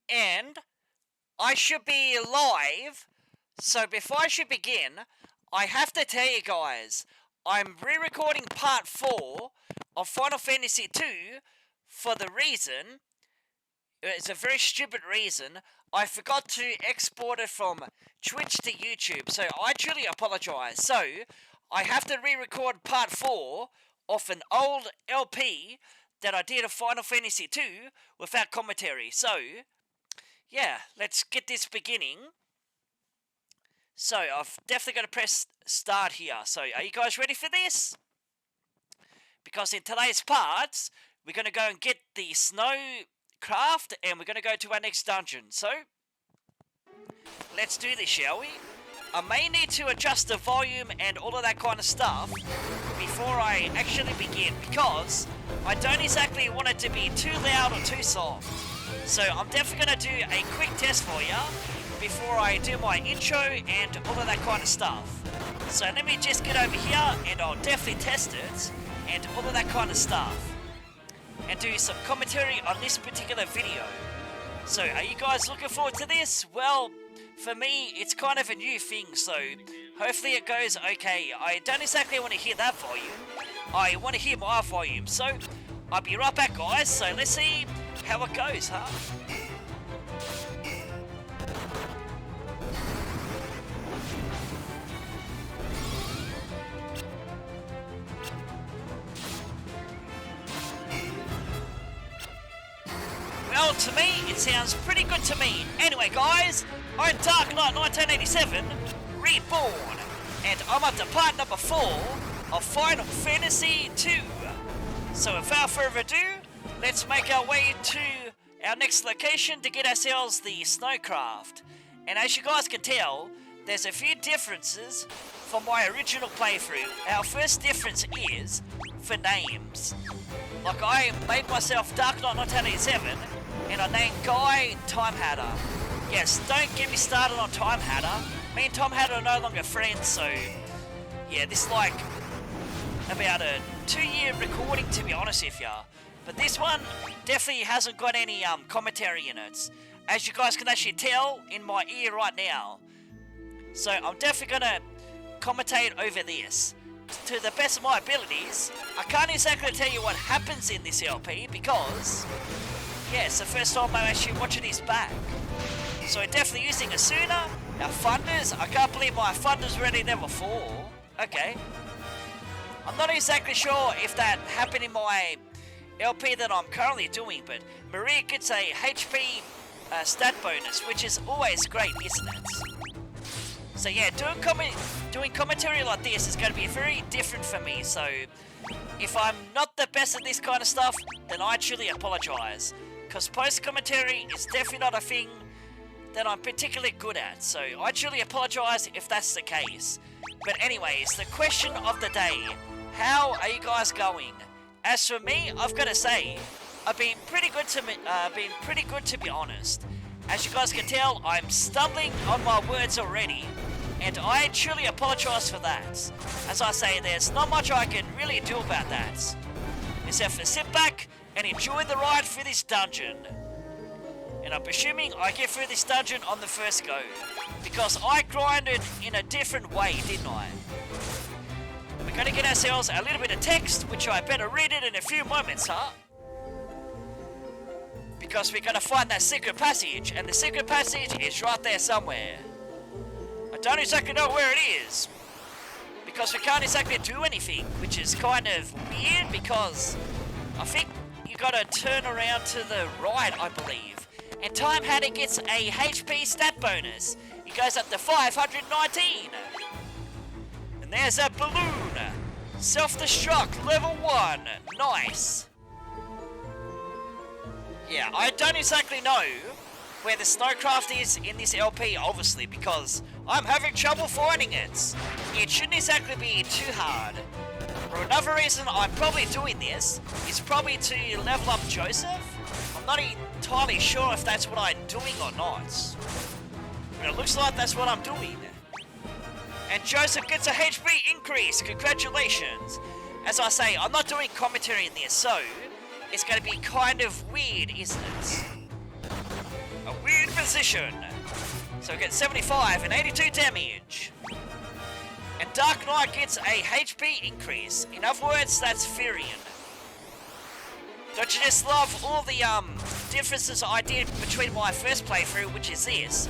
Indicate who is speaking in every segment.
Speaker 1: and I should be live. So before I should begin, I have to tell you guys, I'm re-recording part 4 of Final Fantasy 2 for the reason, it's a very stupid reason, I forgot to export it from Twitch to YouTube, so I truly apologize. So, I have to re-record part 4 of an old LP that I did of Final Fantasy 2 without commentary. So, yeah, let's get this beginning. So, I've definitely got to press start here. So, are you guys ready for this? Because in today's parts, we're going to go and get the snow craft, and we're going to go to our next dungeon. So, let's do this, shall we? I may need to adjust the volume and all of that kind of stuff before I actually begin, because I don't exactly want it to be too loud or too soft. So I'm definitely going to do a quick test for you before I do my intro and all of that kind of stuff. So let me just get over here and I'll definitely test it and all of that kind of stuff, and do some commentary on this particular video. So are you guys looking forward to this? Well, for me, it's kind of a new thing, so hopefully it goes okay. I don't exactly want to hear that volume. I want to hear my volume. So I'll be right back, guys. So let's see how it goes, huh? Well, to me, it sounds pretty good to me. Anyway, guys, I'm Dark Knight 1987, Reborn, and I'm up to part number 4 of Final Fantasy 2. So without further ado, let's make our way to our next location to get ourselves the Snowcraft. And as you guys can tell, there's a few differences from my original playthrough. Our first difference is for names. Like, I made myself Dark Knight 1987, and I named Guy Time Hatter. Yes, don't get me started on Time Hatter. Me and Tom Hatter are no longer friends, so yeah, this is like about a 2-year recording, to be honest with ya. But this one definitely hasn't got any commentary in it, as you guys can actually tell in my ear right now. So I'm definitely gonna commentate over this to the best of my abilities. I can't exactly tell you what happens in this LP because, yeah, it's the first time I'm actually watching this back. So we're definitely using Asuna, our funders. I can't believe my funders already level 4. Okay. I'm not exactly sure if that happened in my LP that I'm currently doing, but Maria gets a HP stat bonus, which is always great, isn't it? So yeah, doing commentary like this is going to be very different for me, so if I'm not the best at this kind of stuff, then I truly apologise, because post-commentary is definitely not a thing that I'm particularly good at, so I truly apologise if that's the case. But anyways, the question of the day, how are you guys going? As for me, I've got to say, I've been pretty good to be honest. As you guys can tell, I'm stumbling on my words already, and I truly apologise for that. As I say, there's not much I can really do about that, except for sit back and enjoy the ride through this dungeon. And I'm assuming I get through this dungeon on the first go, because I grinded in a different way, didn't I? We're going to get ourselves a little bit of text, which I better read it in a few moments, huh? Because we're going to find that secret passage, and the secret passage is right there somewhere. I don't exactly know where it is, because we can't exactly do anything, which is kind of weird, because I think you got to turn around to the right, I believe. And Time Hatter gets a HP stat bonus. He goes up to 519. And there's a balloon. Self-destruct, level 1. Nice. Yeah, I don't exactly know where the Snowcraft is in this LP, obviously, because I'm having trouble finding it. It shouldn't exactly be too hard. For another reason I'm probably doing this is probably to level up Joseph. I'm not entirely sure if that's what I'm doing or not, but it looks like that's what I'm doing. And Joseph gets a HP increase, congratulations. As I say, I'm not doing commentary in this, so it's going to be kind of weird, isn't it? a weird position. So we get 75 and 82 damage. And Dark Knight gets a HP increase. In other words, that's Furion. Don't you just love all the differences I did between my first playthrough, which is this,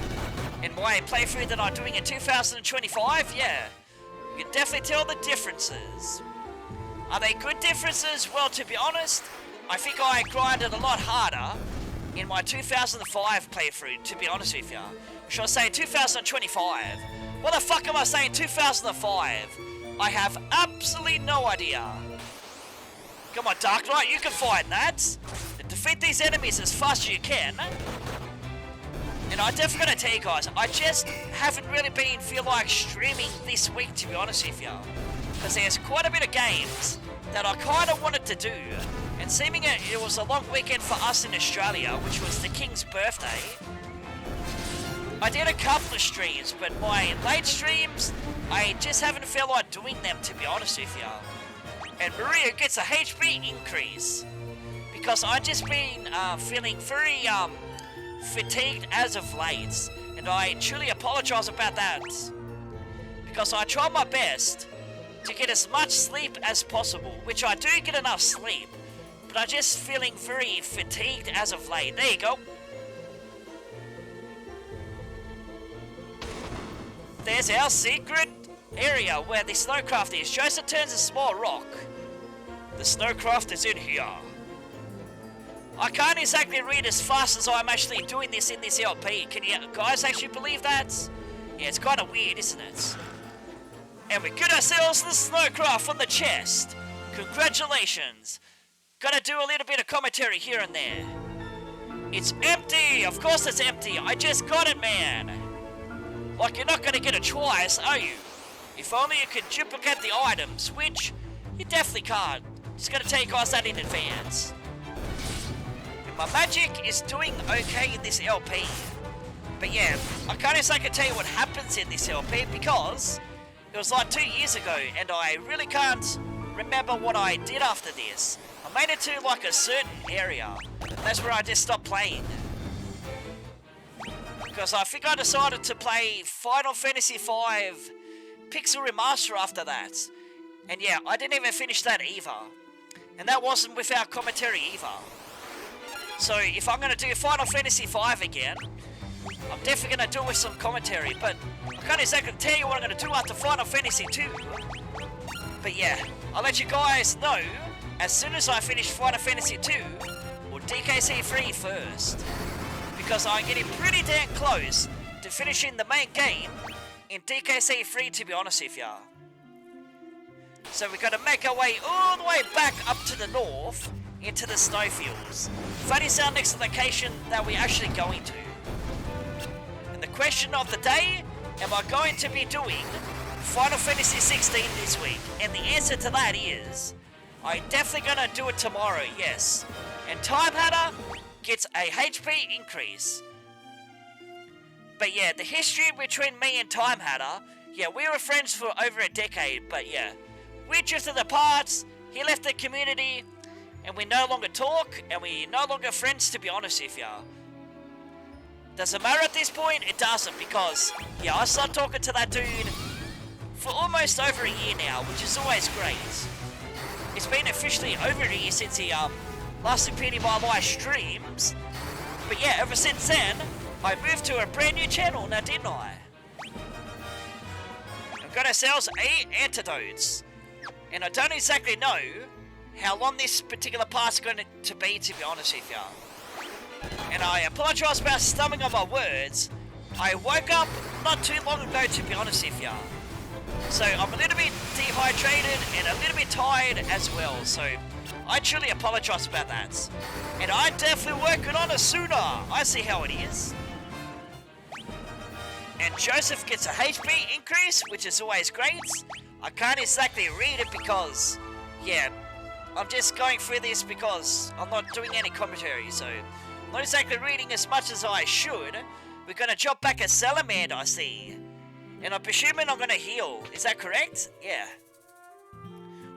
Speaker 1: and my playthrough that I'm doing in 2025? Yeah, you can definitely tell the differences. Are they good differences? Well, to be honest, I think I grinded a lot harder in my 2005 playthrough, to be honest with you. Should I say 2025? What the fuck am I saying 2005? I have absolutely no idea. Come on, Dark Knight, you can find that. Defeat these enemies as fast as you can. And I definitely gotta tell you guys, I just haven't really feel like streaming this week, to be honest with you. Because there's quite a bit of games that I kind of wanted to do. And seeming it was a long weekend for us in Australia, which was the King's birthday. I did a couple of streams, but my late streams, I just haven't felt like doing them, to be honest with you. And Maria gets a HP increase because I've just been feeling very fatigued as of late, and I truly apologise about that because I try my best to get as much sleep as possible, which I do get enough sleep, but I'm just feeling very fatigued as of late. There you go. There's our secret area where the snowcraft is. Joseph turns a small rock. The snowcraft is in here. I can't exactly read as fast as I'm actually doing this in this LP. Can you guys actually believe that? Yeah, it's kind of weird, isn't it? And we get ourselves the snowcraft from the chest. Congratulations. Gotta do a little bit of commentary here and there. It's empty. Of course it's empty. I just got it, man. Like, you're not gonna get it twice, are you? If only you could duplicate the items, which you definitely can't. Just gotta tell you guys that in advance. And my magic is doing okay in this LP. But yeah, I can't exactly tell you what happens in this LP because it was like 2 years ago and I really can't remember what I did after this. I made it to like a certain area. And that's where I just stopped playing. Because I think I decided to play Final Fantasy V Pixel Remaster after that. And yeah, I didn't even finish that either. And that wasn't without commentary either. So if I'm going to do Final Fantasy V again, I'm definitely going to do it with some commentary. But I can't exactly tell you what I'm going to do after Final Fantasy II. But yeah, I'll let you guys know as soon as I finish Final Fantasy II or DKC 3 first. Because I'm getting pretty damn close to finishing the main game in DKC 3, to be honest with ya. So we're going to make our way all the way back up to the north into the snowfields. That is our next location that we're actually going to. And the question of the day, am I going to be doing Final Fantasy 16 this week? And the answer to that is, I'm definitely going to do it tomorrow, yes. And Time Hatter gets a HP increase. But yeah, the history between me and Time Hatter, yeah, we were friends for over a decade, but yeah, we drifted apart, he left the community, and we no longer talk, and we're no longer friends, to be honest with ya. Does it matter at this point? It doesn't, because, yeah, I started talking to that dude for almost over a year now, which is always great. It's been officially over a year since he, last appeared in my live streams, but yeah, ever since then, I moved to a brand new channel now, didn't I? I've got ourselves 8 antidotes. And I don't exactly know how long this particular part's going to be, to be honest with you. And I apologise about stumbling on my words. I woke up not too long ago, to be honest with you. So I'm a little bit dehydrated and a little bit tired as well. So I truly apologise about that. And I'm definitely working on it sooner. I see how it is. And Joseph gets a HP increase, which is always great. I can't exactly read it because, yeah, I'm just going through this because I'm not doing any commentary, so I'm not exactly reading as much as I should. We're going to drop back a salamander, I see. And I'm presuming I'm going to heal. Is that correct? Yeah.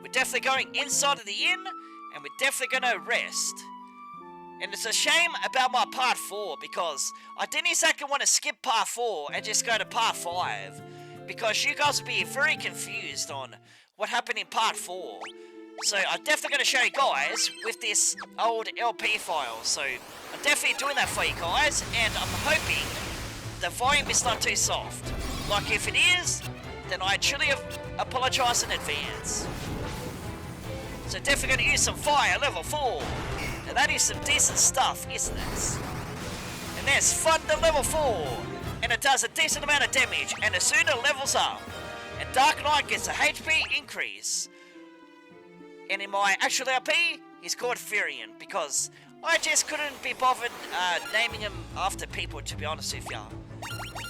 Speaker 1: We're definitely going inside of the inn, and we're definitely going to rest. And it's a shame about my part 4 because I didn't exactly want to skip part 4 and just go to part 5 because you guys will be very confused on what happened in part 4. So I'm definitely going to show you guys with this old LP file. So I'm definitely doing that for you guys, and I'm hoping the volume is not too soft. Like if it is, then I truly apologise in advance. So definitely going to use some fire level 4. Now that is some decent stuff, isn't it? And there's Thunder level 4. And it does a decent amount of damage, and as soon as it levels up, and Dark Knight gets a HP increase. And in my actual LP, he's called Furion, because I just couldn't be bothered naming him after people, to be honest with ya.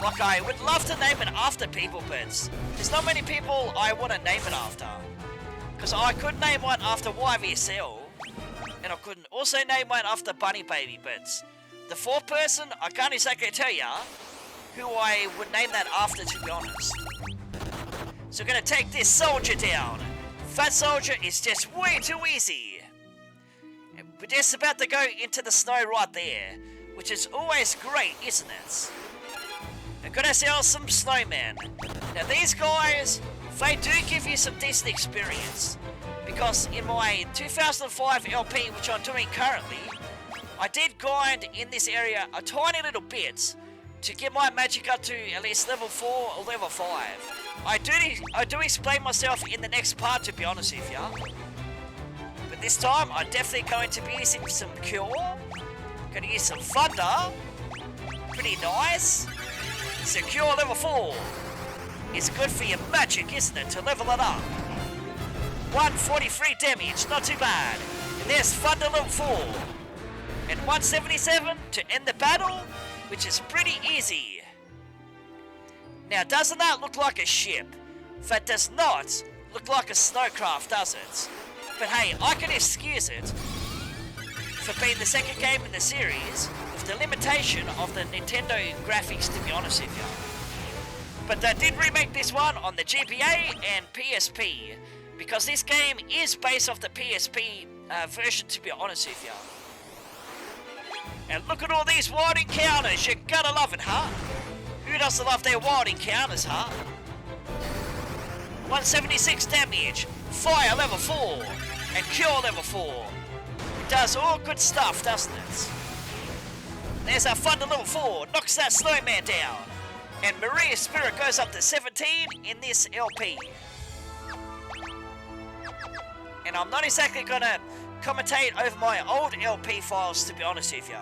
Speaker 1: Like, I would love to name it after people, but there's not many people I want to name it after. Because I could name one after YVSL, and I could also name one after Bunny Baby, but the fourth person, I can't exactly tell ya who I would name that after, to be honest. So we're going to take this soldier down. That soldier is just way too easy. And we're just about to go into the snow right there, which is always great, isn't it? We've got ourselves some snowmen. Now these guys, they do give you some decent experience, because in my 2005 LP, which I'm doing currently, I did grind in this area a tiny little bit to get my magic up to at least level 4 or level 5. I do explain myself in the next part, to be honest with ya. But this time, I'm definitely going to be using some Cure. Going to use some Thunder. Pretty nice. So Cure level 4 is good for your magic, isn't it, to level it up. 143 damage, not too bad. And there's Thunder level 4. And 177 to end the battle, which is pretty easy. Now, doesn't that look like a ship? That does not look like a snowcraft, does it? But hey, I can excuse it for being the second game in the series with the limitation of the Nintendo graphics, to be honest with you. But they did remake this one on the GBA and PSP, because this game is based off the PSP version, to be honest with you. And look at all these wild encounters, you gotta love it, huh? Who doesn't love their wild encounters, huh? 176 damage, fire level 4, and cure level 4. It does all good stuff, doesn't it? There's our Thunder level 4, knocks that snowman down. And Maria's Spirit goes up to 17 in this LP. And I'm not exactly gonna commentate over my old LP files, to be honest with you.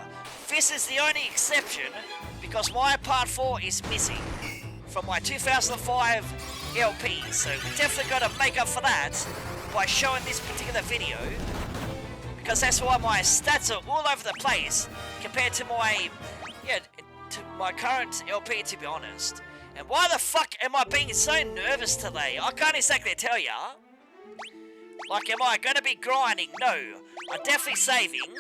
Speaker 1: This is the only exception, because my part 4 is missing from my 2005 LP, so we definitely got to make up for that by showing this particular video, because that's why my stats are all over the place compared to my current LP, to be honest. And why the fuck am I being so nervous today? I can't exactly tell ya. Like, am I going to be grinding? No, I'm definitely saving.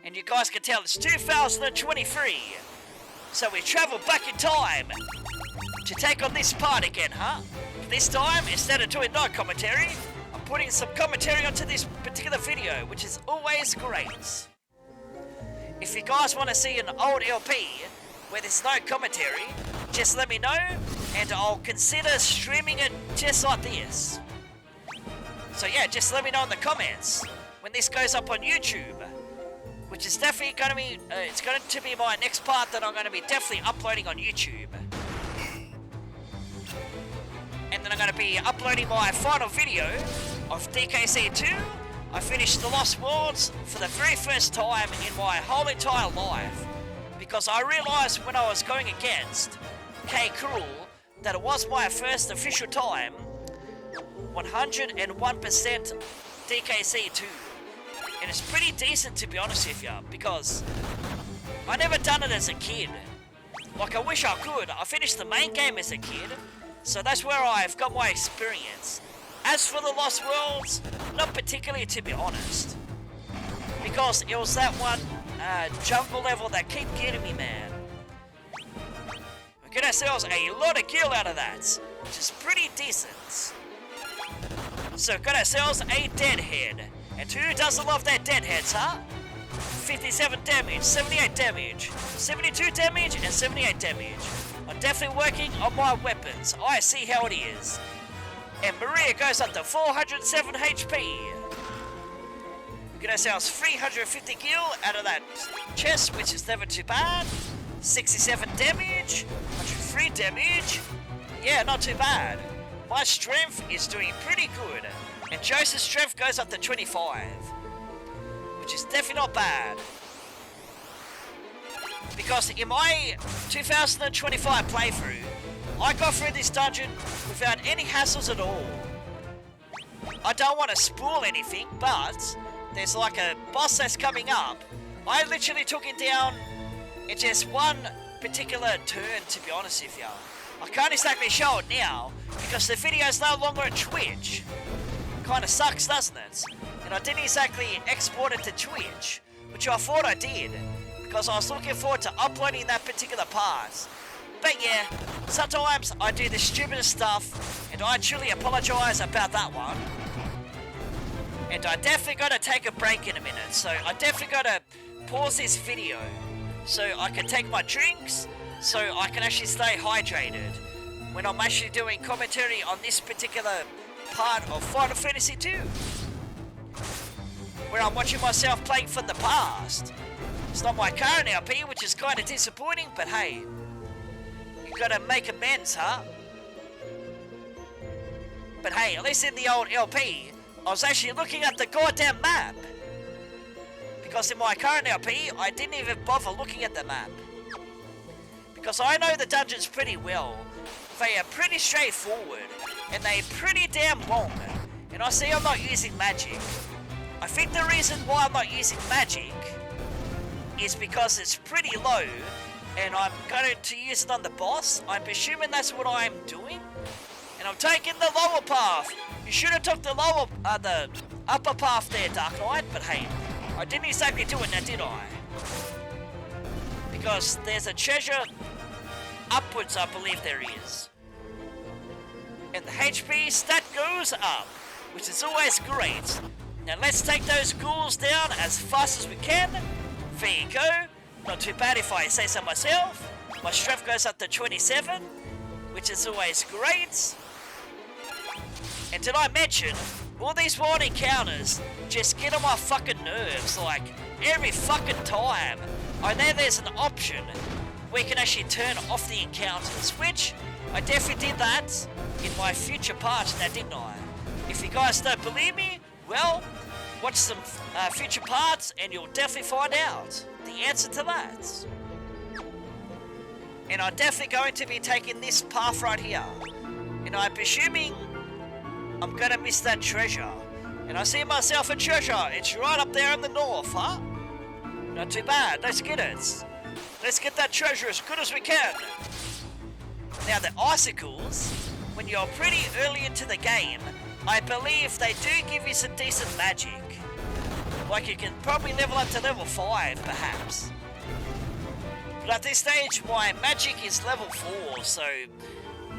Speaker 1: And you guys can tell it's 2023. So we travel back in time to take on this part again, huh? This time, instead of doing no commentary, I'm putting some commentary onto this particular video, which is always great. If you guys want to see an old LP where there's no commentary, just let me know, and I'll consider streaming it just like this. So yeah, just let me know in the comments when this goes up on YouTube, which is definitely going to be, it's going to be my next part that I'm going to be definitely uploading on YouTube. And then I'm going to be uploading my final video of DKC2. I finished the Lost Worlds for the very first time in my whole entire life, because I realised when I was going against K. Cruel that it was my first official time 101% DKC2. And it's pretty decent, to be honest with you, because I never done it as a kid. Like, I wish I could. I finished the main game as a kid, so that's where I've got my experience. As for the Lost Worlds, not particularly, to be honest, because it was that one jungle level that kept getting me, man. We get ourselves a lot of kill out of that, which is pretty decent. So got ourselves a deadhead. And who doesn't love their deadheads, huh? 57% 77 damage, 78 damage, 72 damage, and 78 damage. I'm definitely working on my weapons. I see how it is. And Maria goes up to 407 HP. We get ourselves 350 gil out of that chest, which is never too bad. 67 damage, 103 damage. Yeah, not too bad. My strength is doing pretty good. And Joseph's strength goes up to 25. Which is definitely not bad. Because in my 2025 playthrough, I got through this dungeon without any hassles at all. I don't want to spoil anything, but there's like a boss that's coming up. I literally took it down in just one particular turn, to be honest with you. I can't exactly show it now, because the video's no longer on Twitch. Kinda sucks, doesn't it? And I didn't exactly export it to Twitch, which I thought I did, because I was looking forward to uploading that particular part. But yeah, sometimes I do the stupidest stuff, and I truly apologise about that one. And I definitely gotta take a break in a minute, so I definitely gotta pause this video, so I can take my drinks, so I can actually stay hydrated when I'm actually doing commentary on this particular part of Final Fantasy 2. Where I'm watching myself playing from the past. It's not my current LP, which is kind of disappointing, but hey, you gotta make amends, huh? But hey, at least in the old LP, I was actually looking at the goddamn map. Because in my current LP, I didn't even bother looking at the map. Because I know the dungeons pretty well. They are pretty straightforward, and they're pretty damn long. And I see I'm not using magic. I think the reason why I'm not using magic is because it's pretty low, and I'm going to use it on the boss. I'm presuming that's what I'm doing, and I'm taking the lower path. You should have took the upper path there, Dark Knight, but hey, I didn't exactly do it now, did I? Because there's a treasure upwards, I believe there is. And the HP stat goes up, which is always great. Now let's take those ghouls down as fast as we can. There you go. Not too bad if I say so myself. My strength goes up to 27, which is always great. And did I mention, all these wild encounters just get on my fucking nerves, like, every fucking time. I know there's an option where you can actually turn off the encounters, which I definitely did that in my future parts now, didn't I? If you guys don't believe me, well, watch some future parts and you'll definitely find out the answer to that. And I'm definitely going to be taking this path right here. And I'm presuming I'm gonna miss that treasure. And I see myself a treasure. It's right up there in the north, huh? Not too bad. Let's get it. Let's get that treasure as good as we can. Now the icicles, when you're pretty early into the game, I believe they do give you some decent magic. Like you can probably level up to level 5 perhaps. But at this stage my magic is level 4, so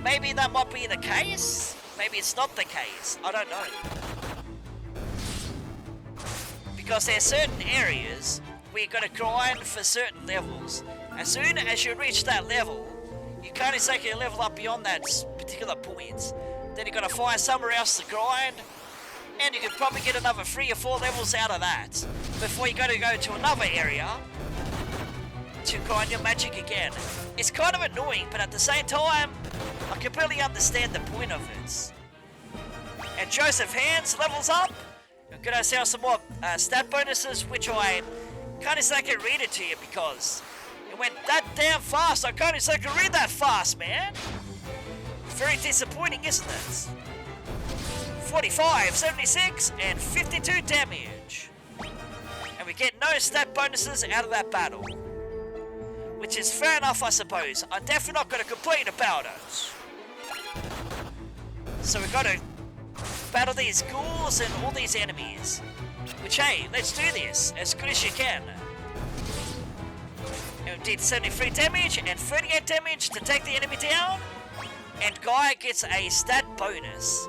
Speaker 1: maybe that might be the case. Maybe it's not the case. I don't know. Because there's certain areas where you're going to grind for certain levels. As soon as you reach that level, you can't exactly level up beyond that particular point. Then you're going to find somewhere else to grind, and you can probably get another 3 or 4 levels out of that before you got to go to another area to grind your magic again. It's kind of annoying, but at the same time, I completely understand the point of it. And Joseph Hands levels up. We're going to sell some more stat bonuses, which I can't exactly read it to you because it went that damn fast. I can't exactly read that fast, man. Very disappointing, isn't it? 45, 76, and 52 damage. And we get no stat bonuses out of that battle. Which is fair enough, I suppose. I'm definitely not going to complain about it. So we've got to battle these ghouls and all these enemies. Which, hey, let's do this as good as you can. And we did 73 damage and 38 damage to take the enemy down. And Guy gets a stat bonus,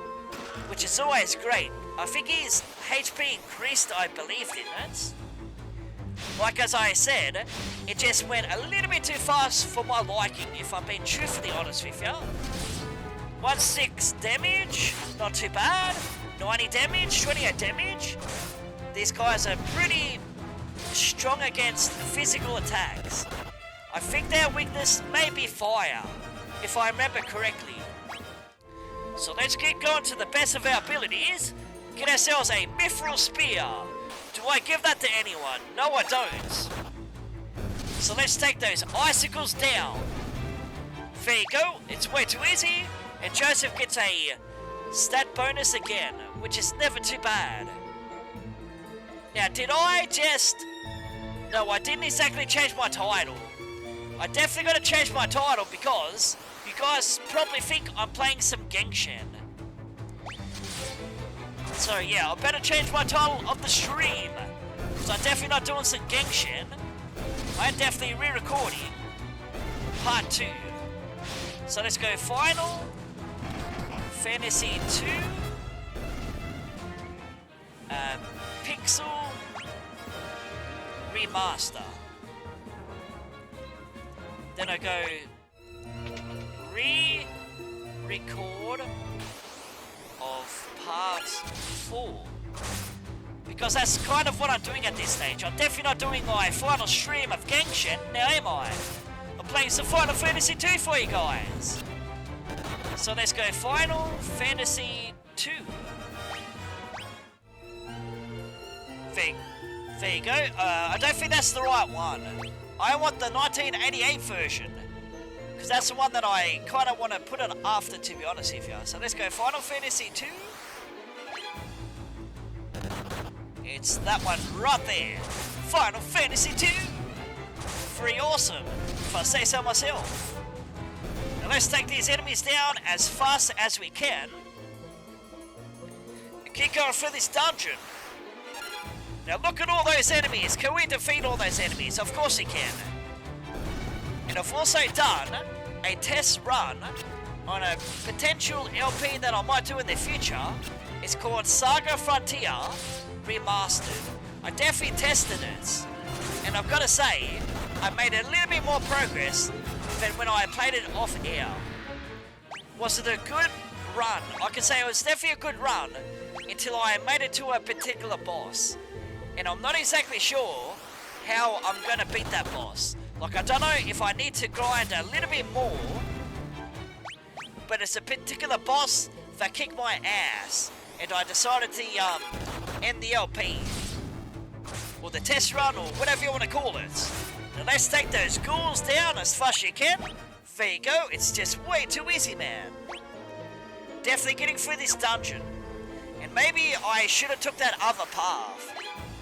Speaker 1: which is always great. I think his HP increased, I believe, didn't it? Like as I said, it just went a little bit too fast for my liking, if I'm being truthfully honest with you. 1-6 damage, not too bad. 90 damage, 28 damage. These guys are pretty strong against physical attacks. I think their weakness may be fire, if I remember correctly. So let's keep going to the best of our abilities. Get ourselves a mithril spear. Do I give that to anyone? No, I don't. So let's take those icicles down. There you go. It's way too easy. And Joseph gets a stat bonus again, which is never too bad. Now, did I just... No, I didn't exactly change my title. I definitely got to change my title because you guys probably think I'm playing some Genshin. So yeah, I better change my title of the stream. So I'm definitely not doing some Genshin. I'm definitely re-recording part 2. So let's go Final Fantasy 2 Pixel Remaster. Then I go re-record of part 4. Because that's kind of what I'm doing at this stage. I'm definitely not doing my final stream of Genshin, now am I? I'm playing some Final Fantasy 2 for you guys. So let's go Final Fantasy 2. There you go. I don't think that's the right one. I want the 1988 version. Because that's the one that I kind of want to put it after, to be honest with you. So let's go Final Fantasy 2. It's that one right there. Final Fantasy 2. Pretty awesome, if I say so myself. Now let's take these enemies down as fast as we can. And keep going through this dungeon. Now look at all those enemies. Can we defeat all those enemies? Of course we can. And I've also done a test run on a potential LP that I might do in the future. It's called Saga Frontier Remastered. I definitely tested it. And I've got to say, I made a little bit more progress than when I played it off air. Was it a good run? I can say it was definitely a good run until I made it to a particular boss. And I'm not exactly sure how I'm going to beat that boss. Like, I don't know if I need to grind a little bit more, but it's a particular boss that kicked my ass, and I decided to end the LP, or the test run, or whatever you want to call it. Now let's take those ghouls down as fast as you can. There you go, it's just way too easy, man. Definitely getting through this dungeon. And maybe I should have took that other path,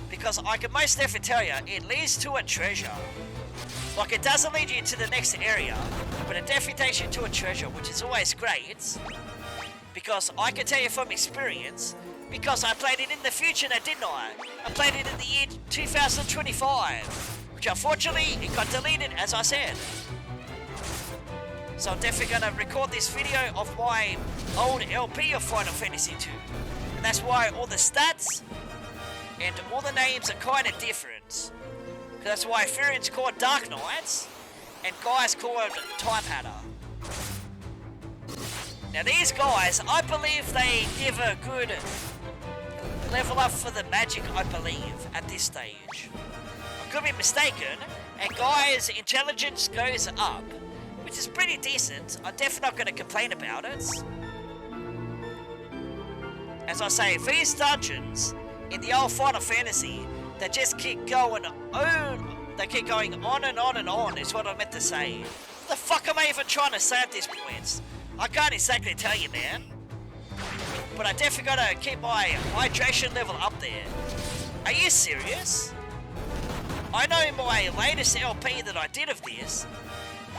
Speaker 1: because I can most definitely tell you, it leads to a treasure. Like, it doesn't lead you to the next area, but it definitely takes you to a treasure, which is always great. Because I can tell you from experience, because I played it in the future now, didn't I? I played it in the year 2025, which unfortunately, it got deleted, as I said. So I'm definitely going to record this video of my old LP of Final Fantasy 2. And that's why all the stats and all the names are kind of different. That's why Furian's called Dark Knights, and Guy's called Time Hatter. Now these guys, I believe they give a good level up for the magic, I believe, at this stage. I could be mistaken, and Guy's intelligence goes up, which is pretty decent. I'm definitely not going to complain about it. As I say, these dungeons in the old Final Fantasy, they just keep going on. They keep going on and on and on, is what I meant to say. What the fuck am I even trying to say at this point? I can't exactly tell you, man. But I definitely gotta keep my hydration level up there. Are you serious? I know in my latest LP that I did of this,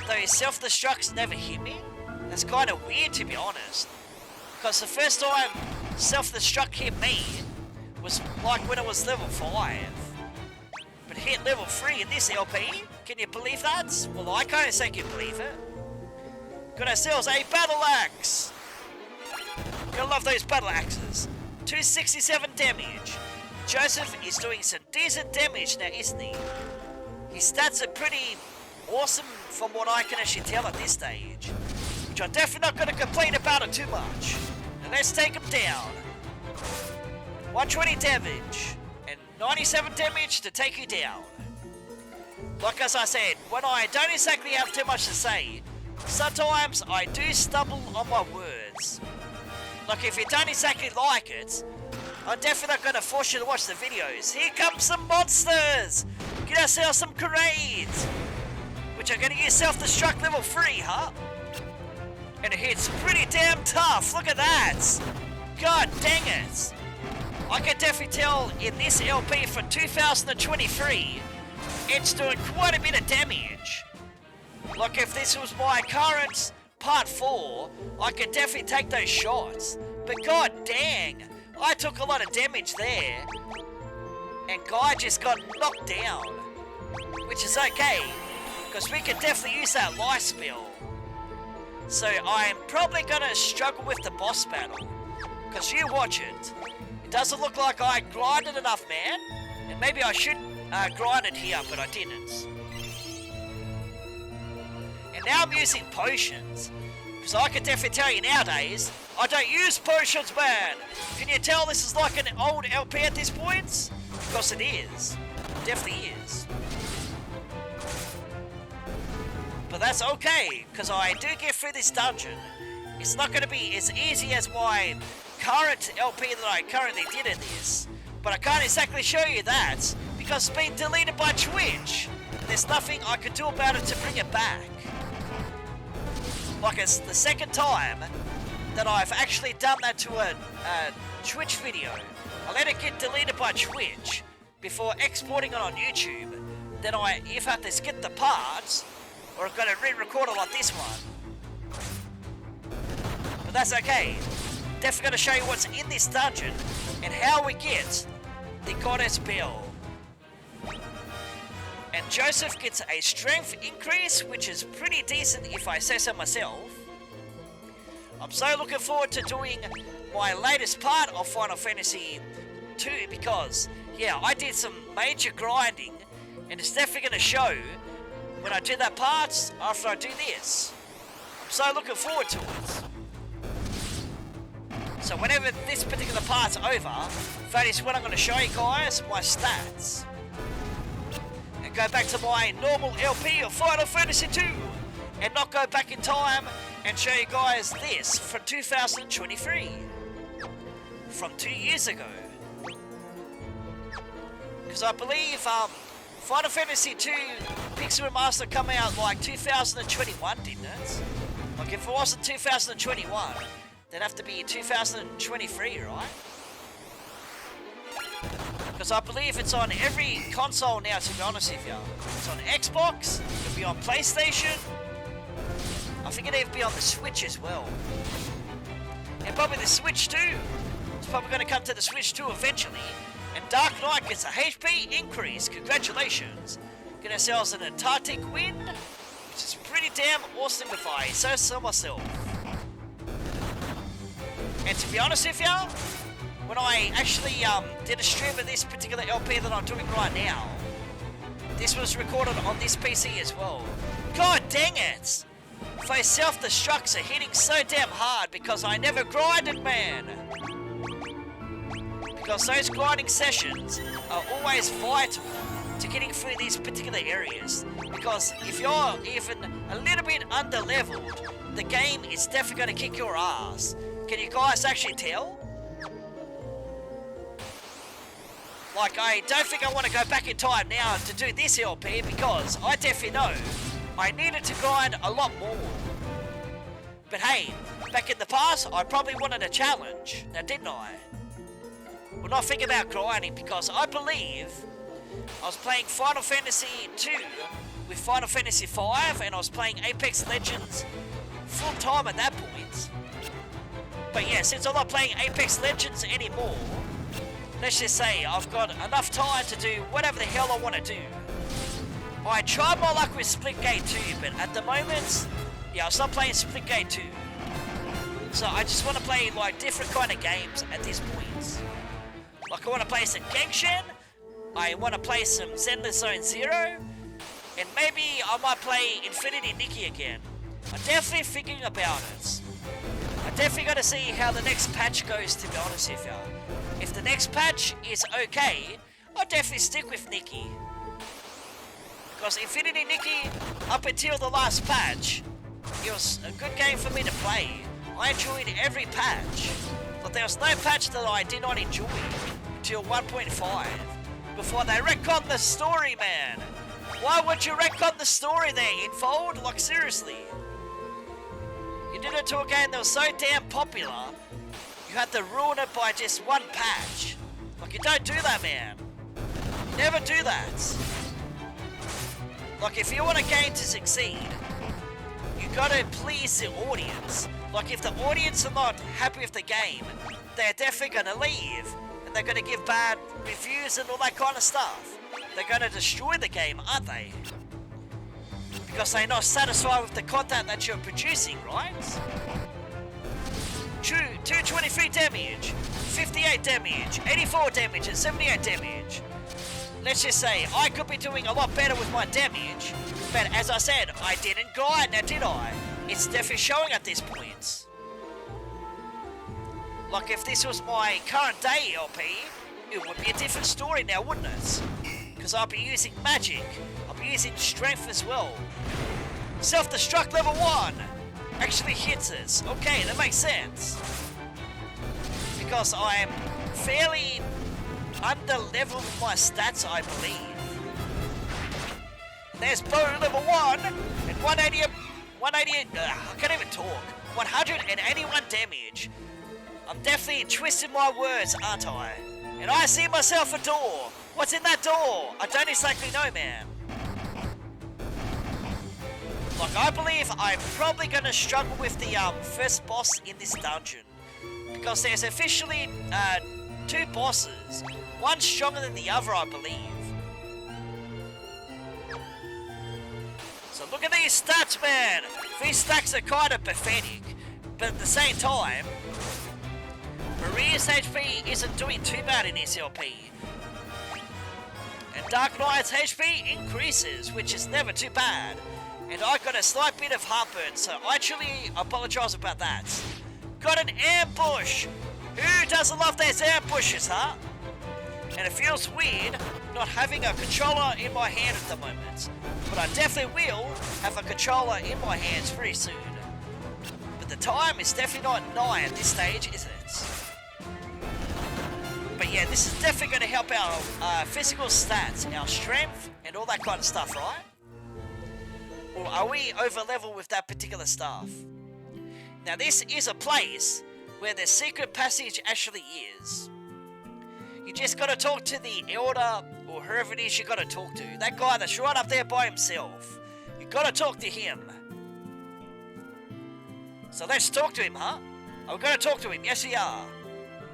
Speaker 1: those self-destructs never hit me. That's kind of weird, to be honest. Because the first time self-destruct hit me was like when it was level 5. But hit level 3 in this LP? Can you believe that? Well, I can't say you believe it. Got ourselves a battle axe. Gotta love those battle axes. 267 damage. Joseph is doing some decent damage now, isn't he? His stats are pretty awesome from what I can actually tell at this stage, which I'm definitely not going to complain about it too much. And let's take him down. 120 damage and 97 damage to take you down. Like as I said, when I don't exactly have too much to say, sometimes I do stumble on my words. Like if you don't exactly like it, I'm definitely not going to force you to watch the videos. Here comes some monsters! Get ourselves some grenades! Which are going to use self-destruct level 3, huh? And it hits pretty damn tough, look at that! God dang it! I can definitely tell in this LP for 2023, it's doing quite a bit of damage. Like if this was my current part 4, I could definitely take those shots. But god dang, I took a lot of damage there. And Guy just got knocked down. Which is okay, because we can definitely use that life spell. So I'm probably gonna struggle with the boss battle. Because you watch it. It doesn't look like I grinded enough, man. And maybe I should grind it here, but I didn't. And now I'm using potions. Because I can definitely tell you nowadays, I don't use potions, man. Can you tell this is like an old LP at this point? Because it is. It definitely is. But that's okay, because I do get through this dungeon. It's not going to be as easy as my current LP that I currently did in this. But I can't exactly show you that, because it's been deleted by Twitch. And there's nothing I can do about it to bring it back. Like it's the second time that I've actually done that to a Twitch video. I let it get deleted by Twitch before exporting it on YouTube. Then I either have to skip the parts, or I've got to re-record it like this one. But that's okay. Definitely going to show you what's in this dungeon and how we get the Goddess Bell. And Joseph gets a strength increase, which is pretty decent if I say so myself. I'm so looking forward to doing my latest part of Final Fantasy 2 because, yeah, I did some major grinding and it's definitely going to show when I do that part after I do this. I'm so looking forward to it. So whenever this particular part's over, that is when I'm going to show you guys my stats. And go back to my normal LP of Final Fantasy 2. And not go back in time and show you guys this from 2023. From 2 years ago. Because I believe Final Fantasy 2 Pixel Remaster come out like 2021, didn't it? Like if it wasn't 2021, it'd have to be 2023, right? Because I believe it's on every console now, to be honest with you. It's on Xbox, it'll be on PlayStation. I think it'll even be on the Switch as well. And probably the Switch too. It's probably going to come to the Switch too eventually. And Dark Knight gets a HP increase. Congratulations. Get ourselves an Antarctic win, which is pretty damn awesome if I say myself. And to be honest with you, when I actually did a stream of this particular LP that I'm doing right now, this was recorded on this PC as well. God dang it! Those self-destructs are hitting so damn hard because I never grinded, man! Because those grinding sessions are always vital to getting through these particular areas. Because if you're even a little bit under-leveled, the game is definitely going to kick your ass. Can you guys actually tell? Like, I don't think I want to go back in time now to do this LP because I definitely know I needed to grind a lot more. But hey, back in the past, I probably wanted a challenge. Now, didn't I? Well, not think about grinding because I believe I was playing Final Fantasy 2 with Final Fantasy 5 and I was playing Apex Legends full time at that point. But yeah, since I'm not playing Apex Legends anymore, let's just say I've got enough time to do whatever the hell I want to do. I tried my luck with Splitgate 2, but at the moment, yeah, I'll stop playing Splitgate 2. So I just want to play like different kind of games at this point. Like I want to play some Genshin, I want to play some Zenless Zone Zero, and maybe I might play Infinity Nikki again. I'm definitely thinking about it. I'm definitely going to see how the next patch goes, to be honest with you. If the next patch is okay, I'll definitely stick with Nikki. Because Infinity Nikki, up until the last patch, it was a good game for me to play. I enjoyed every patch. But there was no patch that I did not enjoy until 1.5. Before they retconned the story, man. Why would you retcon the story there, Infold? Like, seriously. You did it to a game that was so damn popular, you had to ruin it by just one patch. Like, you don't do that, man. You never do that. Like, if you want a game to succeed, you gotta please the audience. Like, if the audience are not happy with the game, they're definitely gonna leave. And they're gonna give bad reviews and all that kind of stuff. They're gonna destroy the game, aren't they? Because they're not satisfied with the content that you're producing, right? 223 damage, 58 damage, 84 damage, and 78 damage. Let's just say, I could be doing a lot better with my damage, but as I said, I didn't guide now, did I? It's definitely showing at this point. Like, if this was my current day LP, it would be a different story now, wouldn't it? Because I'll be using magic, I'll be using strength as well. Self-destruct level 1 actually hits us. Okay, that makes sense. Because I'm fairly under-leveled with my stats, I believe. There's bow level 1 and 180, I can't even talk. 181 damage. I'm definitely twisting my words, aren't I? And I see myself a door. What's in that door? I don't exactly know, man. Like, I believe I'm probably gonna struggle with the first boss in this dungeon. Because there's officially 2 bosses. One stronger than the other, I believe. So look at these stats, man. These stacks are kind of pathetic. But at the same time, Maria's HP isn't doing too bad in this LP. And Dark Knight's HP increases, which is never too bad. And I got a slight bit of heartburn, so I actually apologise about that. Got an ambush! Who doesn't love those ambushes, huh? And it feels weird not having a controller in my hand at the moment. But I definitely will have a controller in my hands very soon. But the time is definitely not nigh at this stage, isn't it? But yeah, this is definitely going to help our physical stats, our strength, and all that kind of stuff, right? Or are we over level with that particular stuff? Now this is a place where the secret passage actually is. You just gotta talk to the elder, or whoever it is you gotta talk to. That guy that's right up there by himself. You gotta talk to him. So let's talk to him, huh? We're gonna talk to him, yes we are.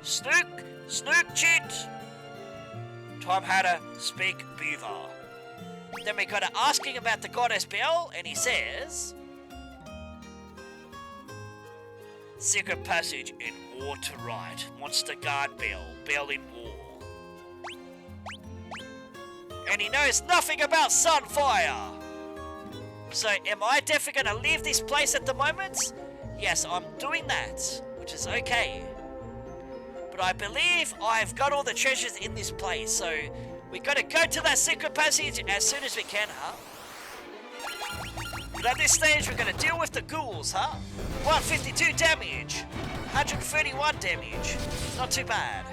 Speaker 1: Snook Chit. Time Hatter, speak Beaver. Then we gotta ask him about the goddess Bell, and he says... Secret passage in War to Right. Monster Guard Bell in War. And he knows nothing about Sunfire. So am I definitely gonna leave this place at the moment? Yes, I'm doing that, which is okay. But I believe I've got all the treasures in this place, so we gotta go to that secret passage as soon as we can, huh? But at this stage, we're gonna deal with the ghouls, huh? 152 damage, 131 damage. Not too bad.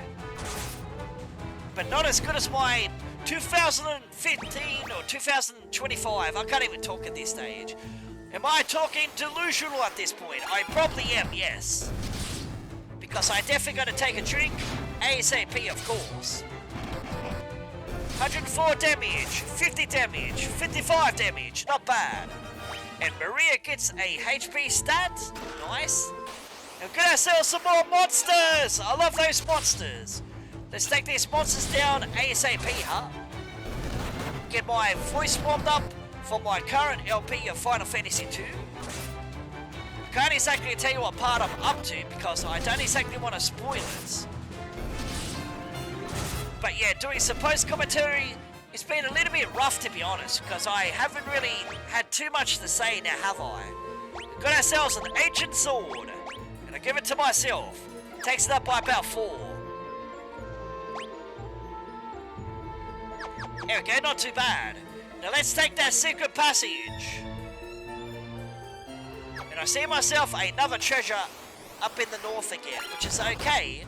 Speaker 1: But not as good as my 2015 or 2025. I can't even talk at this stage. Am I talking delusional at this point? I probably am, yes. Because I definitely gotta take a drink. ASAP, of course. 104 damage, 50 damage, 55 damage. Not bad. And Maria gets a HP stat. Nice. And we're gonna sell some more monsters. I love those monsters. Let's take these monsters down ASAP, huh? Get my voice warmed up for my current LP of Final Fantasy II. I can't exactly tell you what part I'm up to because I don't exactly want to spoil it. But yeah, doing some post-commentary, it's been a little bit rough to be honest, because I haven't really had too much to say now, have I? We've got ourselves an ancient sword, and I give it to myself. Takes it up by about 4. There we go, not too bad. Now let's take that secret passage. And I see myself another treasure up in the north again, which is okay.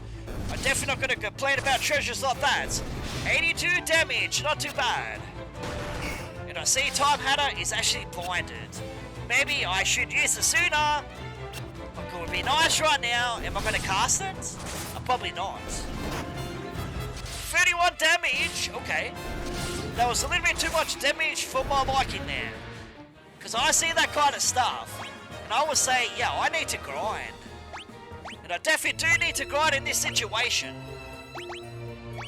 Speaker 1: I'm definitely not going to complain about treasures like that. 82 damage, not too bad. And I see Time Hatter is actually blinded. Maybe I should use the sooner. It would be nice right now. Am I going to cast it? Probably not. 31 damage, okay. That was a little bit too much damage for my liking there. Because I see that kind of stuff. And I would say, yeah, I need to grind. And I definitely do need to grind in this situation.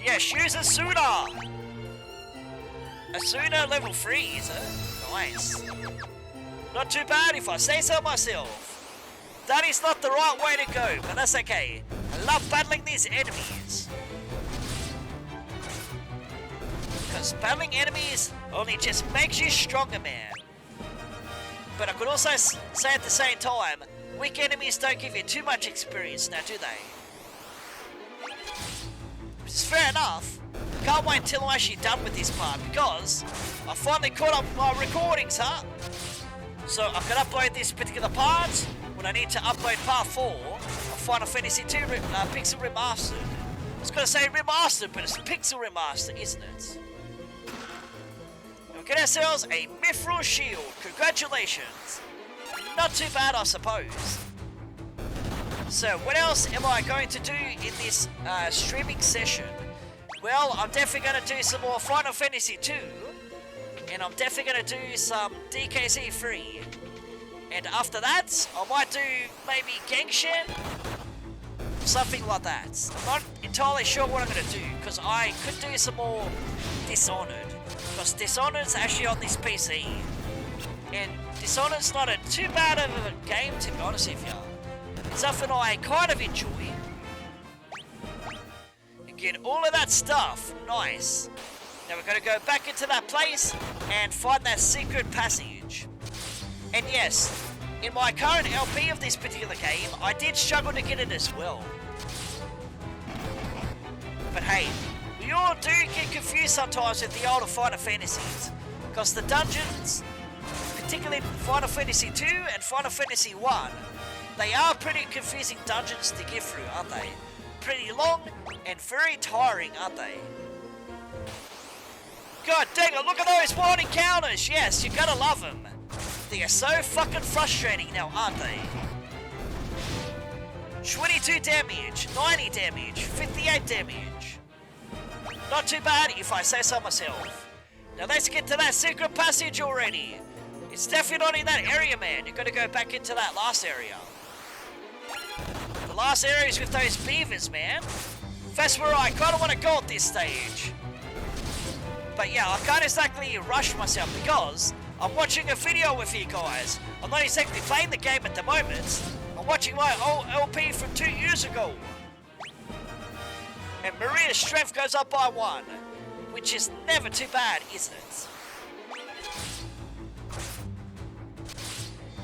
Speaker 1: Yes, use Asuna. Asuna level 3, is it? Nice. Not too bad if I say so myself. That is not the right way to go, but that's okay. I love battling these enemies. Because battling enemies only just makes you stronger, man. But I could also say at the same time, weak enemies don't give you too much experience now, do they? Which is fair enough. Can't wait until I'm actually done with this part, because I finally caught up with my recordings, huh? So I can upload this particular part when I need to upload part 4 of Final Fantasy 2 Pixel Remastered. I was going to say Remastered, but it's Pixel Remaster, isn't it? We'll get ourselves a Mithril Shield. Congratulations. Not too bad, I suppose. So, what else am I going to do in this streaming session? Well, I'm definitely going to do some more Final Fantasy 2. And I'm definitely going to do some DKC 3. And after that, I might do maybe Genshin. Something like that. I'm not entirely sure what I'm going to do, because I could do some more Dishonored. Because Dishonored's actually on this PC. And Dishonored's not too bad of a game, to be honest with you. It's something I kind of enjoy. And get all of that stuff. Nice. Now we're going to go back into that place and find that secret passage. And yes, in my current LP of this particular game, I did struggle to get it as well. But hey, we all do get confused sometimes with the older Final Fantasies. Because the dungeons, particularly Final Fantasy 2 and Final Fantasy 1, they are pretty confusing dungeons to get through, aren't they? Pretty long and very tiring, aren't they? God dang it, look at those wild encounters! Yes, you gotta love them. They are so fucking frustrating now, aren't they? 22 damage, 90 damage, 58 damage. Not too bad if I say so myself. Now let's get to that secret passage already. It's definitely not in that area, man. You've got to go back into that last area. The last area is with those beavers, man. That's where I kind of want to go at this stage. But yeah, I can't exactly rush myself because I'm watching a video with you guys. I'm not exactly playing the game at the moment. I'm watching my old LP from 2 years ago. And Maria's strength goes up by 1, which is never too bad, isn't it?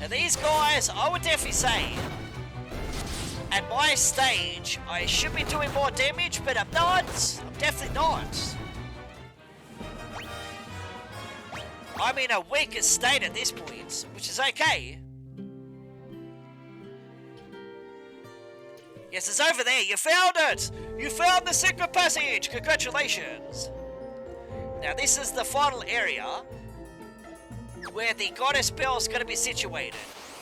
Speaker 1: Now these guys, I would definitely say, at my stage, I should be doing more damage, but I'm not. I'm definitely not. I'm in a weaker state at this point, which is okay. Yes, it's over there. You found it! You found the secret passage! Congratulations! Now, this is the final area where the goddess spell is going to be situated.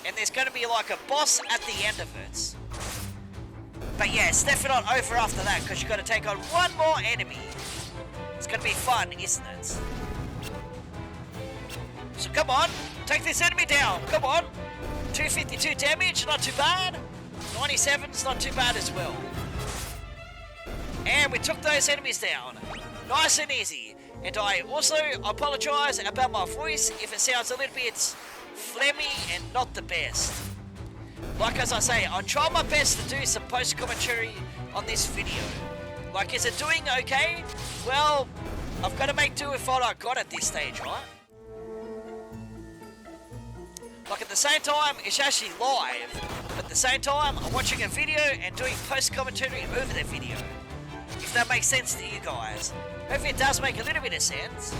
Speaker 1: And there's going to be like a boss at the end of it. But yeah, it's definitely not over after that because you've got to take on one more enemy. It's going to be fun, isn't it? So come on, take this enemy down. Come on. 252 damage, not too bad. 97 is not too bad as well. And we took those enemies down. Nice and easy. And I also apologise about my voice if it sounds a little bit phlegmy and not the best. Like as I say, I try my best to do some post-commentary on this video. Like, is it doing okay? Well, I've got to make do with what I got at this stage, right? Like, at the same time, it's actually live. But at the same time, I'm watching a video and doing post-commentary over that video. If that makes sense to you guys. Hopefully it does make a little bit of sense.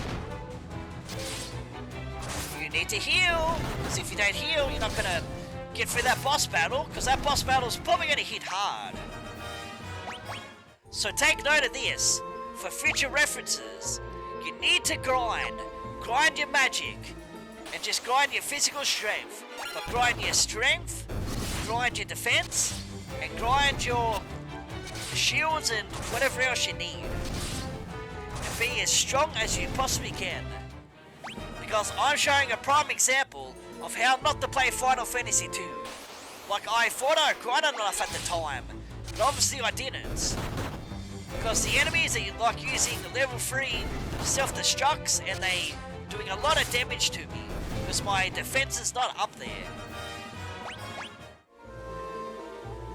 Speaker 1: You need to heal. Because if you don't heal, you're not going to get through that boss battle. Because that boss battle is probably going to hit hard. So take note of this. For future references, you need to grind. Grind your magic. And just grind your physical strength. But grind your strength, grind your defense, and grind your shields and whatever else you need. And be as strong as you possibly can. Because I'm showing a prime example of how not to play Final Fantasy 2. Like, I thought I grinded enough at the time, but obviously I didn't. Because the enemies are like using level 3 self-destructs and they doing a lot of damage to me. Because my defense is not up there.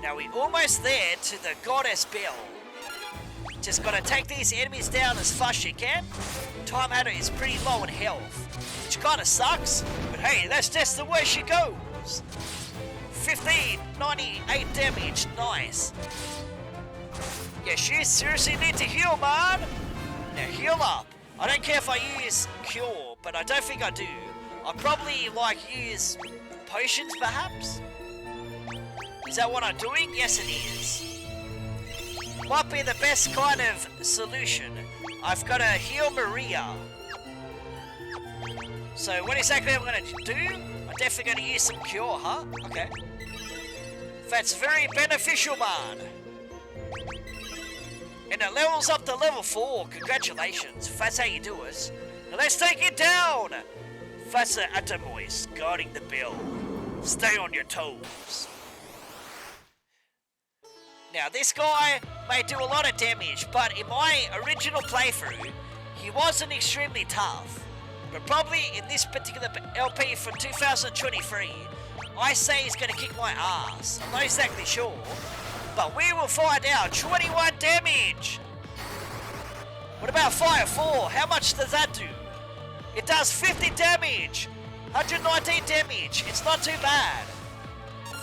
Speaker 1: Now we're almost there to the Goddess Bell. Just gotta take these enemies down as fast as you can. Time Adder is pretty low in health, which kinda sucks, but hey, that's just the way she goes. 15, 98 damage, nice. Yeah, she seriously need to heal, man. Now heal up. I don't care if I use Cure, but I don't think I do. I'd probably, like, use potions, perhaps? Is that what I'm doing? Yes, it is. Might be the best kind of solution. I've got to heal Maria. So, what exactly am I going to do? I'm definitely going to use some Cure, huh? Okay. That's very beneficial, man. And it levels up to level 4. Congratulations. If that's how you do it. Now let's take it down. Fasa Atamois, guarding the bell. Stay on your toes. Now, this guy may do a lot of damage, but in my original playthrough, he wasn't extremely tough. But probably in this particular LP from 2023, I say he's going to kick my ass. I'm not exactly sure, but we will find out. 21 damage! What about Fire 4? How much does that do? It does 50 damage! 119 damage, it's not too bad.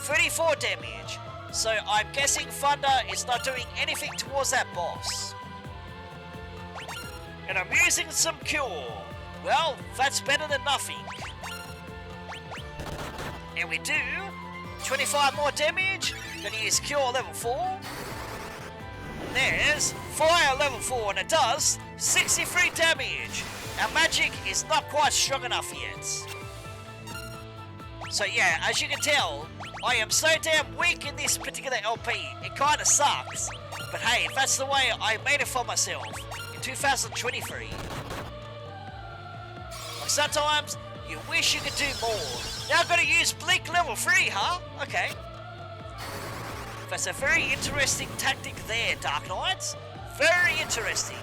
Speaker 1: 34 damage. So I'm guessing Thunder is not doing anything towards that boss. And I'm using some Cure. Well, that's better than nothing. And we do 25 more damage. Gonna use Cure level 4. There's Fire level 4 and it does 63 damage. Our magic is not quite strong enough yet. So yeah, as you can tell, I am so damn weak in this particular LP. It kinda sucks. But hey, that's the way I made it for myself in 2023. Like sometimes, you wish you could do more. Now I've got to use Bleak level 3, huh? Okay. That's a very interesting tactic there, Dark Knights. Very interesting.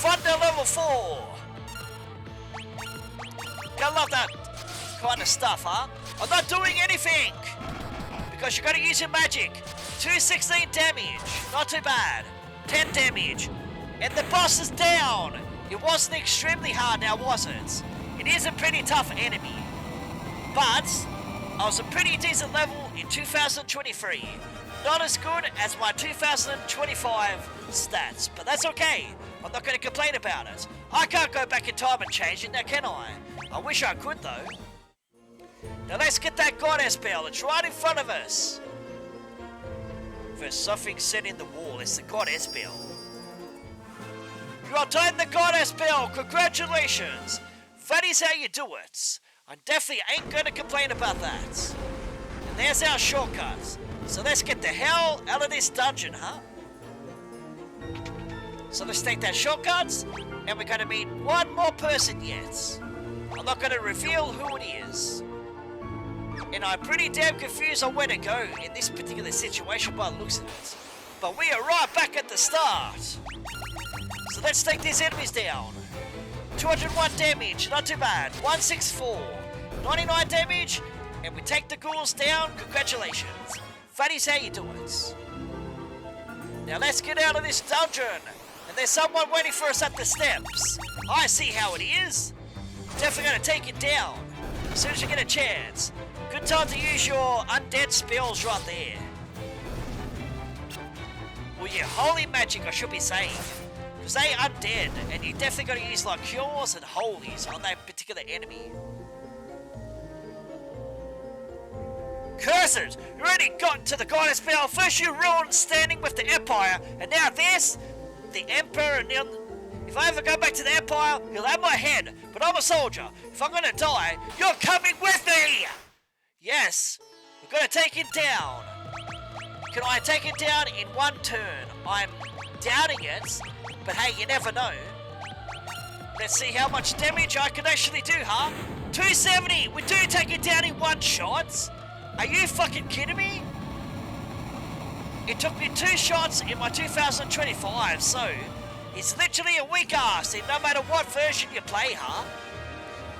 Speaker 1: Thunder level 4. Gotta love that kind of stuff, huh? I'm not doing anything! Because you gotta use your magic. 216 damage. Not too bad. 10 damage. And the boss is down. It wasn't extremely hard now, was it? It is a pretty tough enemy. But I was a pretty decent level in 2023. Not as good as my 2025 stats. But that's okay. I'm not going to complain about it. I can't go back in time and change it now, can I? I wish I could, though. Now let's get that Goddess Bell. It's right in front of us. There's something set in the wall. It's the Goddess Bell. You obtained the Goddess Bell. Congratulations. That is how you do it. I definitely ain't going to complain about that. And there's our shortcut. So let's get the hell out of this dungeon, huh? So let's take that shortcut. And we're going to meet one more person yet. I'm not going to reveal who it is. And I'm pretty damn confused on where to go in this particular situation by the looks of it. But we are right back at the start. So let's take these enemies down. 201 damage, not too bad. 164, 99 damage, and we take the ghouls down. Congratulations. That is how you do it. Now let's get out of this dungeon. And there's someone waiting for us at the steps. I see how it is. Definitely gonna take it down as soon as you get a chance. Good time to use your undead spells right there. Well, yeah, holy magic I should be saying. Because they undead, and you definitely gotta use like cures and holies on that particular enemy. Cursors! You already got to the goddess spell. First you ruined standing with the Empire, and now this? The Emperor, and if I ever go back to the Empire, he'll have my head. But I'm a soldier. If I'm gonna die, you're coming with me! Yes, we're gonna take it down. Can I take it down in one turn? I'm doubting it, but hey, you never know. Let's see how much damage I can actually do, huh? 270! We do take it down in one shot? Are you fucking kidding me? It took me 2 shots in my 2025, so it's literally a weak ass in no matter what version you play, huh?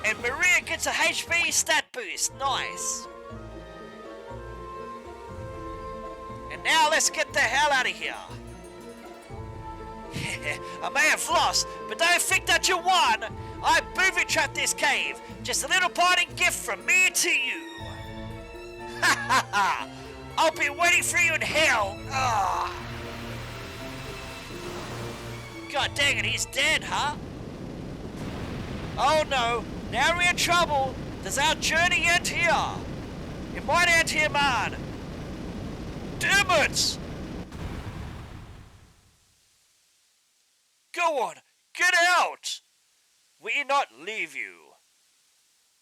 Speaker 1: And Maria gets a HP stat boost, nice. And now let's get the hell out of here. I may have lost, but don't think that you won. I booby-trapped this cave. Just a little parting gift from me to you. Ha ha ha! I'll be waiting for you in hell! Ugh. God dang it, he's dead, huh? Oh no, now we're in trouble. Does our journey end here? It might end here, man. Damn it! Go on, get out! We not leave you.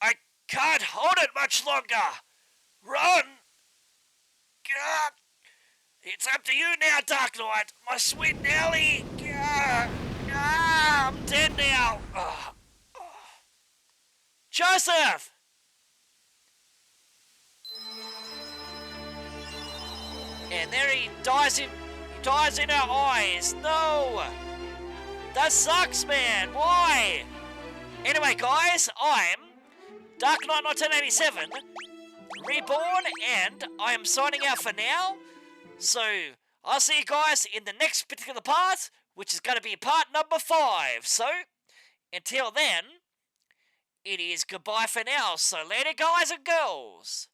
Speaker 1: I can't hold it much longer. Run! God. It's up to you now, Dark Knight, my sweet Nelly. I'm dead now. Joseph! And there he dies in our eyes. No! That sucks, man. Why? Anyway, guys, I'm Dark Knight 1987. Reborn, and I am signing out for now. So I'll see you guys in the next particular part, which is going to be part number 5. So until then, it is goodbye for now. So later, guys and girls.